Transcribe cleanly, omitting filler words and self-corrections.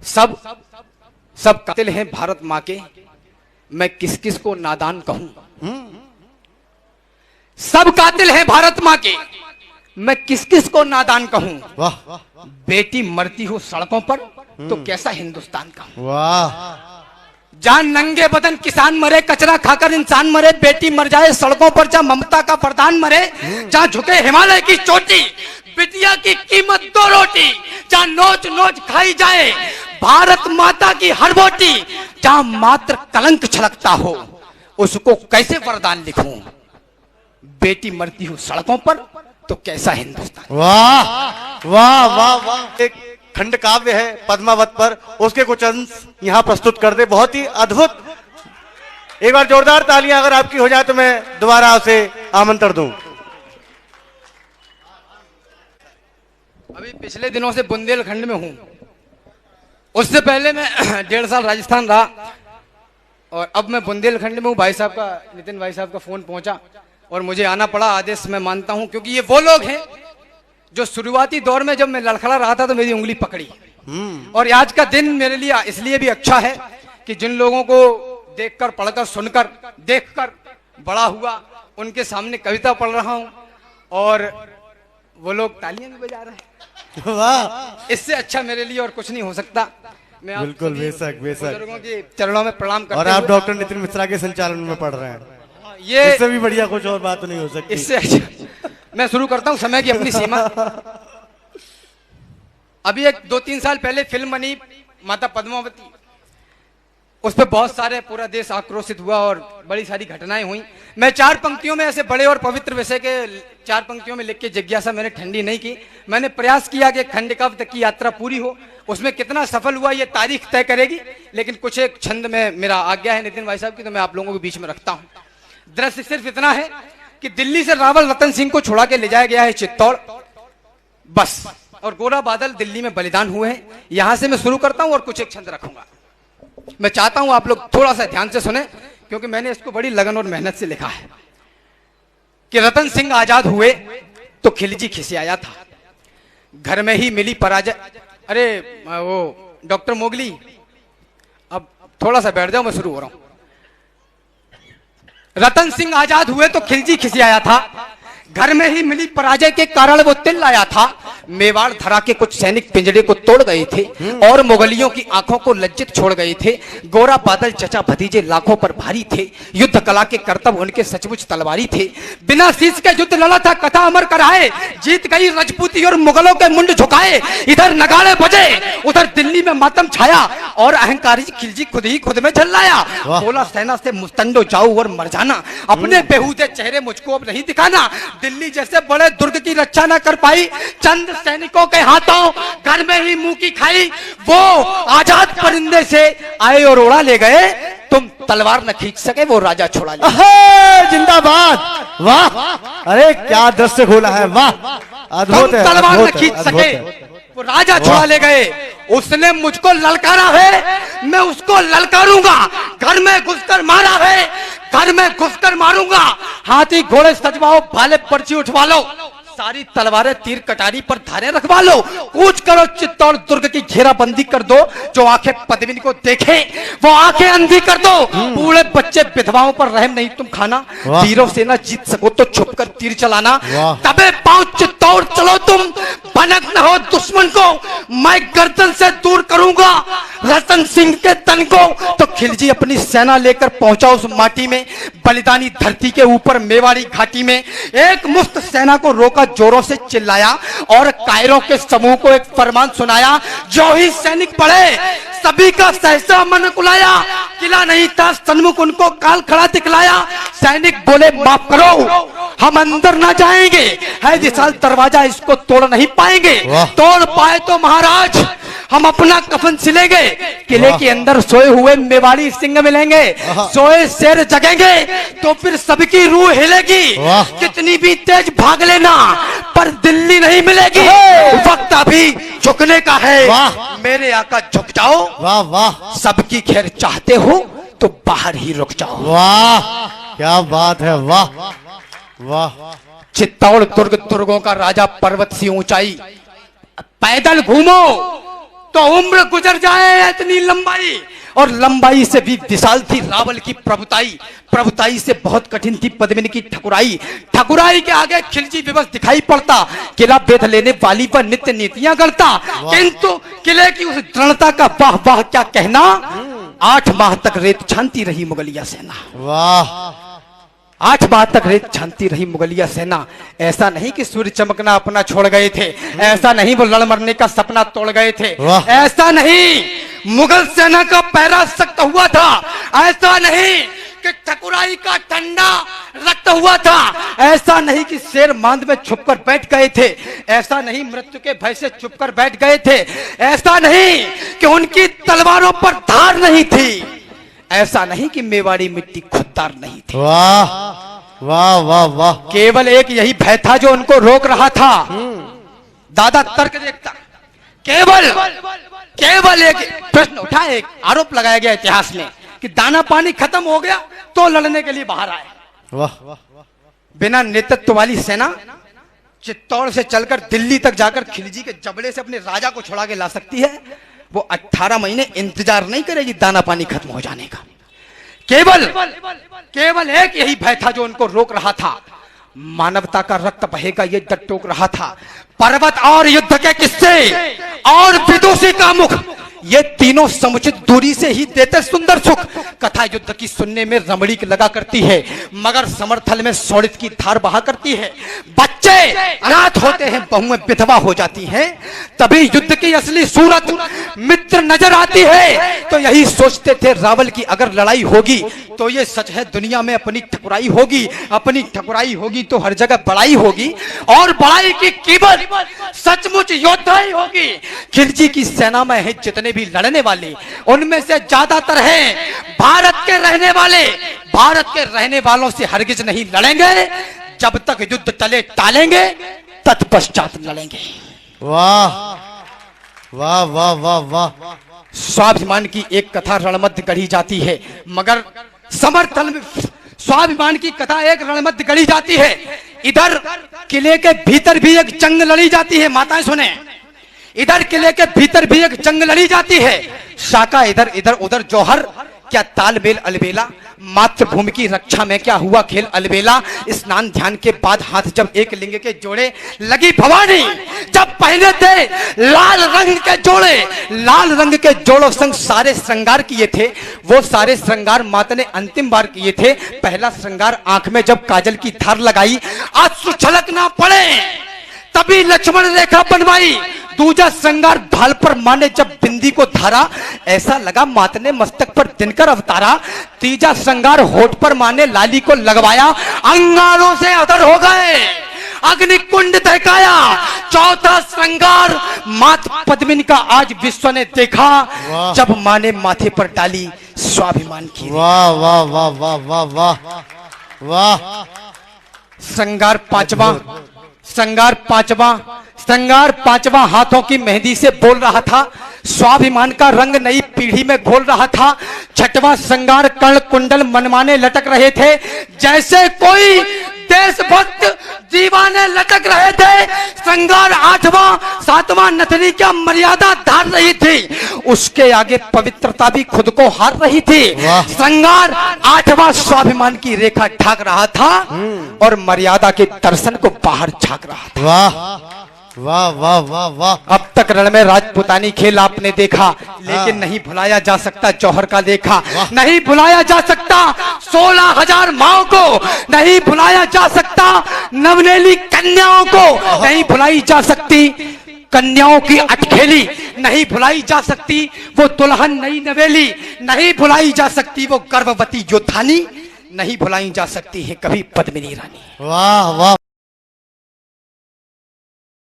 सब सब कातिल हैं भारत माँ के, मैं किस किस को नादान कहूं। सब कातिल हैं भारत माँ के, मैं किस किस को नादान कहूं। वाह बेटी मरती हो सड़कों पर तो कैसा हिंदुस्तान का। वाह जहां नंगे बदन किसान मरे, कचरा खाकर इंसान मरे, बेटी मर जाए सड़कों पर, जहां ममता का प्रधान मरे, जहां झुके हिमालय की चोटी, बिटिया की कीमत 2 रोटी, जहां नोच नोच खाई जाए भारत माता की हर बोटी, जहां मात्र कलंक छलकता हो उसको कैसे वरदान लिखूं। बेटी मरती हो सड़कों पर तो कैसा हिंदुस्तान। वाह वाह वाह वाह। एक खंड काव्य है पद्मावत पर, उसके कुछ अंश यहाँ प्रस्तुत कर दे। बहुत ही अद्भुत। एक बार जोरदार तालियां अगर आपकी हो जाए तो मैं दोबारा उसे आमंत्रण दूं। अभी पिछले दिनों से बुंदेलखंड में हूं, उससे पहले मैं 1.5 साल राजस्थान रहा और अब मैं बुंदेलखंड में हूं। भाई साहब का, नितिन भाई साहब का फोन पहुंचा और मुझे आना पड़ा। आदेश मैं मानता हूं क्योंकि ये वो लोग हैं जो शुरुआती दौर में जब मैं लड़खड़ा रहा था तो मेरी उंगली पकड़ी। और आज का दिन मेरे लिए इसलिए भी अच्छा है कि जिन लोगों को देखकर, पढ़कर, सुनकर, देखकर बड़ा हुआ, उनके सामने कविता पढ़ रहा हूं और वो लोग तालियां भी बजा रहे हैं। वाह, इससे अच्छा मेरे लिए और कुछ नहीं हो सकता। मैं आप बिल्कुल बेशक बेशक। बुजुर्गों के चरणों में प्रणाम करता हूं। और आप डॉक्टर नितिन मिश्रा के संचालन में पढ़ रहे हैं, ये इससे भी बढ़िया कुछ और बात नहीं हो सकती। इससे अच्छा मैं शुरू करता हूं। समय की अपनी सीमा। अभी एक 2-3 साल पहले फिल्म बनी माता पद्मावती, उस पर बहुत सारे, पूरा देश आक्रोशित हुआ और बड़ी सारी घटनाएं हुई। मैं 4 पंक्तियों में ऐसे बड़े और पवित्र विषय के 4 पंक्तियों में लिख के जिज्ञासा मैंने ठंडी नहीं की। मैंने प्रयास किया कि खंड काव्य तक की यात्रा पूरी हो। उसमें कितना सफल हुआ ये तारीख तय करेगी, लेकिन कुछ एक छंद में मेरा आज्ञा है नितिन भाई साहब की, तो मैं आप लोगों के बीच में रखता हूं। दृश्य सिर्फ इतना है कि दिल्ली से रावल रतन सिंह को छुड़ा के ले जाया गया है चित्तौड़, बस, और गोरा बादल दिल्ली में बलिदान हुए हैं। यहां से मैं शुरू करता हूं और कुछ एक छंद रखूंगा। मैं चाहता हूं आप लोग थोड़ा सा ध्यान से सुने क्योंकि मैंने इसको बड़ी लगन और मेहनत से लिखा है। कि रतन सिंह आजाद हुए तो खिलजी खिसियाया था, घर में ही मिली पराजय। अरे वो डॉक्टर मोगली, अब थोड़ा सा बैठ जाओ, मैं शुरू हो रहा हूं। रतन सिंह आजाद हुए तो खिलजी खिसियाया था, घर में ही मिली पराजय के कारण वो तिल लाया था। मेवाड़ धरा के कुछ सैनिक पिंजड़े को तोड़ गए थे और मुगलियों की आंखों को लज्जित छोड़ गए थे। गोरा बादल चचा भतीजे लाखों पर भारी थे, युद्ध कला के करतब उनके सचमुच तलवारी थे। बिना शीश के युद्ध लड़ा था, कथा अमर कराए, जीत गई रजपूती और मुगलों के मुंड झुकाए। इधर नगाड़े बजे, उधर दिल्ली में मातम छाया और अहंकारी खिलजी खुद ही खुद में झल्लाया। बोला सेना से मुस्तंडो जाओ और मर जाना, अपने बेहूदे चेहरे मुझको अब नहीं दिखाना। दिल्ली जैसे बड़े दुर्ग की रक्षा न कर पाई, चंद सैनिकों के हाथों घर में ही मुंह की खाई। वो आजाद परिंदे से आए और उड़ा ले गए, तुम तलवार न खींच सके, वो राजा छोड़ा ले। जिंदाबाद। वाह, अरे क्या दृश्य खोला है, वाह, अद्भुत है। तलवार न खींच सके, वो राजा छोड़ा ले गए। उसने मुझको ललकारा है, मैं उसको ललकारूंगा। घर में घुसकर मारा है, घर में घुसकर मारूंगा। हाथी घोड़े सजवाओ, भाले पर्ची उठवा लो, सारी तलवारें तीर कटारी पर धारे रखवा लो। कूच करो चित्तौड़ दुर्ग की घेराबंदी कर दो, जो आंखें पद्मिनी को देखे वो आंखें अंधी कर दो। बूढ़े बच्चे विधवाओं पर रहम नहीं तुम खाना, तीरों से ना जीत सको तो छुपकर तीर चलाना। तबे पांव चित्तौड़ चलो तुम, भनक न हो दुश्मन को, मैं गर्दन से दूर करूंगा रतन सिंह के तन को। तो खिलजी अपनी सेना लेकर पहुंचा उस माटी में, बलिदानी धरती के ऊपर मेवाड़ी घाटी में। एक मुफ्त सेना को रोका, जोरों से चिल्लाया और कायरों के समूह को एक फरमान सुनाया। जो ही सैनिक पड़े सभी का सहसा मन कुलाया, किला नहीं था सन्मुख उनको काल खड़ा दिखलाया। सैनिक बोले माफ करो, हम अंदर ना जाएंगे, है विशाल दरवाजा, इसको तोड़ नहीं पाएंगे। तोड़ पाए तो महाराज हम अपना कफन सिलेंगे। किले के अंदर सोए हुए मेवाड़ी सिंह मिलेंगे, सोए शेर जगेंगे तो फिर सबकी रूह हिलेगी। कितनी भी तेज भाग लेना पर दिल्ली नहीं मिलेगी, वक्त अभी झुकने का है, मेरे आका झुक जाओ। वाह वाह, सबकी खैर चाहते हो तो बाहर ही रुक जाओ। वाह क्या बात है, वाह वाह। चित्तौड़ दुर्ग दुर्गों का राजा, पर्वत सी ऊंचाई, पैदल घूमो तो उम्र गुजर जाए इतनी लंबाई, और लंबाई से भी विशाल थी रावल की प्रभुताई, प्रभुताई से बहुत कठिन थी पद्मिनी की ठकुराई, ठकुराई के आगे खिलजी विवश दिखाई पड़ता, किला बेध लेने वाली पर नित्य नीतियां गढ़ता, किंतु किले की उस दृढ़ता का वाह वाह क्या कहना। 8 माह तक रेत छानती रही मुगलिया सेना, वाह 8 माह तक रेत छानती रही मुगलिया सेना। ऐसा नहीं कि सूर्य चमकना अपना छोड़ गए थे, ऐसा नहीं वो लड़ मरने का सपना तोड़ गए थे, ऐसा नहीं मुगल सेना का पैरा सख्त हुआ था, ऐसा नहीं कि ठकुराई का ठंडा रक्त हुआ था, ऐसा नहीं कि शेर मांद में छुपकर बैठ गए थे, ऐसा नहीं मृत्यु के भय से छुपकर बैठ गए थे, ऐसा नहीं कि उनकी तलवारों पर धार नहीं थी, ऐसा नहीं कि मेवाड़ी मिट्टी खुददार नहीं थी। वाह वाह वाह वाह, केवल एक यही भय था जो उनको रोक रहा था। दादा तर्क देखता, केवल एक प्रश्न उठा, एक आरोप लगाया गया इतिहास में कि दाना पानी खत्म हो गया तो लड़ने के लिए बाहर आए। वाह बिना नेतृत्व वाली सेना चित्तौड़ से चलकर दिल्ली तक जाकर खिलजी के जबड़े से अपने राजा को छुड़ा के ला सकती है, वो 18 महीने इंतजार नहीं करेगी दाना पानी खत्म हो जाने का। केवल एक यही भय था जो उनको रोक रहा था, मानवता का रक्त बहेगा ये डर टोक रहा था। पर्वत और युद्ध के किस्से और विदुषी का मुख, ये तीनों समुचित दूरी से ही देते सुंदर सुख। कथा युद्ध की सुनने में रमणीक लगा करती है, मगर समर्थल में सौड़ित की धार बहा करती है। बच्चे अनाथ होते हैं, बहुएं विधवा हो जाती हैं, तभी युद्ध की असली सूरत मित्र नजर आती है। तो यही सोचते थे रावल की अगर लड़ाई होगी तो ये सच है दुनिया में अपनी ठकुराई होगी, अपनी ठकुराई होगी तो हर जगह बड़ाई होगी, और बड़ाई की कीमत सचमुच योद्धा ही होगी। खिलजी की सेना में है जितने भी लड़ने वाले, उनमें से ज्यादातर हैं भारत के रहने वाले। भारत के रहने वालों से हरगिज नहीं लड़ेंगे, जब तक युद्ध चले टालेंगे, तत्पश्चात लड़ेंगे। वाह वाह वाह वाह वाह, स्वाभिमान की एक कथा रणमध्य गढ़ी जाती है, मगर समर्थन में स्वाभिमान की कथा एक रणमध्य गढ़ी जाती है। इधर किले के भीतर भी एक जंग लड़ी जाती है, माताएं सुने, इधर किले के भीतर भी एक जंग लड़ी जाती है। शाका इधर इधर उधर जौहर, क्या तालमेल अलबेला, मातृभूमि की रक्षा में क्या हुआ खेल अलबेला। स्नान ध्यान के बाद हाथ जब एक लिंग के जोड़े, लगी भवानी जब पहने थे लाल रंग के जोड़े, लाल रंग के जोड़ों संग सारे श्रृंगार किए थे। वो सारे श्रृंगार माता ने अंतिम बार किए थे। पहला श्रृंगार आंख में जब काजल की धार लगाई, आंसू छलक ना पड़े तभी लक्ष्मण रेखा बनवाई। दूजा श्रृंगार भाल पर माने जब बिंदी को धारा, ऐसा लगा माता ने मस्तक पर दिनकर अवतारा। तीजा श्रृंगार होठ पर माने लाली को लगवाया, अंगारों से अदर हो गए, अग्नि कुंड दहकाया। चौथा श्रृंगार मात पद्मिनी का आज विश्व ने देखा, जब माँ ने माथे पर डाली स्वाभिमान की। वाह वाह वाह वाह वाह वाह वाह। श्रृंगार पांचवा हाथों की मेहंदी से बोल रहा था, स्वाभिमान का रंग नई पीढ़ी में घोल रहा था। छठवां श्रृंगार कर्ण कुंडल मनमाने लटक रहे थे, जैसे कोई देशभक्त दीवाने लटक रहे थे। श्रृंगार 8वां 7वां नथनी क्या मर्यादा धार रही थी, उसके आगे पवित्रता भी खुद को हार रही थी। श्रृंगार 8वां स्वाभिमान की रेखा ढाक रहा था और मर्यादा के दर्शन को बाहर झांक रहा था। वाह वाह वाह वाह वाह। अब तक रण में राजपुतानी खेल आपने देखा, लेकिन नहीं भुलाया जा सकता जौहर का लेखा, नहीं भुलाया जा सकता 16,000 माओ को, नहीं भुलाया जा सकता नवनेली कन्याओं को, नहीं भुलाई जा सकती कन्याओं की अटखेली, नहीं भुलाई जा सकती वो दुल्हन नई नवेली, नहीं भुलाई जा सकती वो गर्भवती योद्धानी, नहीं भुलाई जा सकती है कभी पद्मिनी रानी। वाह वाह।